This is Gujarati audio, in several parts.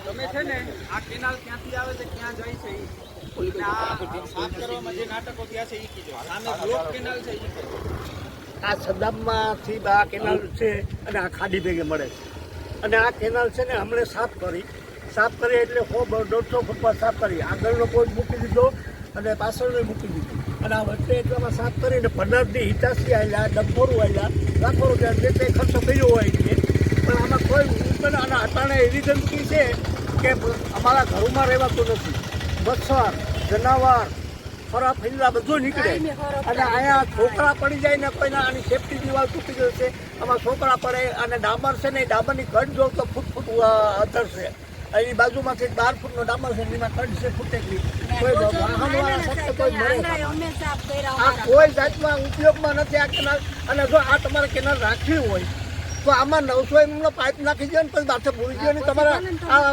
તમે છે ને આ કેનાલ ક્યાંથી આવે છે ક્યાં જાય છે સાફ કરવામાં જે નાટકો થયા છે એ કીધો સામે બ્લોક કેનાલ છે આ સદાબમાંથી આ કેનાલ છે અને આ ખાડી ભેગે મળે છે અને આ કેનાલ છે ને હમણાં સાફ કરી એટલે 100-150 ફૂટમાં સાફ કરી આગળનો કોઈ મૂકી દીધો અને પાછળનો મૂકી દીધો અને આ વચ્ચે એટલામાં સાફ કરીને 15 હિતાસી આવ્યા ડબ્બોરું આવ્યા લાખો રૂપિયા જે કંઈ ખર્ચો કર્યો હોય છે પણ આમાં કોઈ અને અટાણે એવી ગંદકી છે કે અમારા ઘરોમાં રહેવાતું નથી મચ્છર જનાવર ખરા ફૈલા બધું નીકળે અને અહીંયા છોકરા પડી જાય ને કોઈના આની સેફટી દિવાલ તૂટી ગઈ છે આમાં છોકરા પડે અને ડામર છે ને ડામરની કટ જો તો ફૂટ અંતર છે એની બાજુમાંથી 12 ફૂટનો ડામર છે એમાં કટ છે ફૂટેલી કોઈ વાહનવાળા સાથે કોઈ મળે આ કોઈ જાતમાં ઉપયોગમાં નથી આ કેનાલ અને જો આ તમારે કેનાલ રાખવી હોય તો આમાં 900 mm નો પાઇપ નાખી દો ને પછી માથે ભૂલી ગયો ને તમારે આ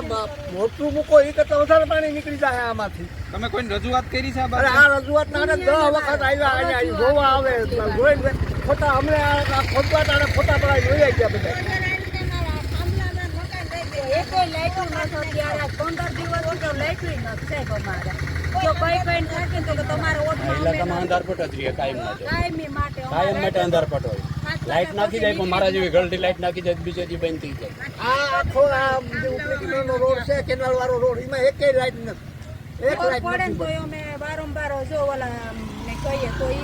મોટું મૂકો એ કરતા વધારે પાણી નીકળી જાય આમાંથી તમે કોઈ રજૂઆત કરી છે અરે આ રજૂઆત ના 10 વખત આવ્યા જોવા આવે જોઈને ખોટા હમણે આ ખોટવા ટાણે ખોટા પડાય જોઈ ગયા બધા કોઈ લાઈટું નતો ત્યારે 15 દિવસ તો લાઈટું નથી અમારે જો કઈ થાય તો તમારે ઇલાકામાં અંધારપટ જ રહે કાયમી માટે અંધારપટ હોય લાઈટ નાખી જાય પણ મારા જેવી ગલટી લાઈટ નાખી જાય બીજે દી બંધ થઈ જાય આ આખો આ જે ઉપરી કિનારનો રોડ છે કેનાલ વાળો રોડ એમાં એકેય લાઈટ નથી એક લાઈટ પડે નથી તો અમે વારંવાર જો ઓલા ને કહીએ તો એ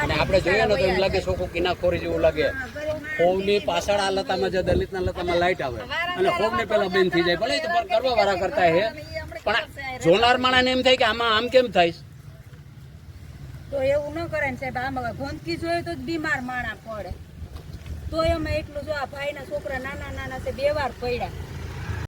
અને આપણે જોઈએ ને તો એમ લાગે સોકો કિનાખોરી જેવું લાગે ખોવની પાછળ આ લતામાં જે દલિતના લતામાં લાઈટ આવે અને ખોવને પેલા બંધ થઈ જાય ભલે તો પણ કરવા વાળા કરતા હે પણ જોનાર માણસને એમ થાય કે આમાં આમ કેમ થાય તો એવું ન કરે ને સાહેબ આમાં ગંદકી જોઈએ તો જ બીમાર માણા પડે તોય અમે એટલું જો આ ભાઈના છોકરા નાના છે 2 વાર પડ્યા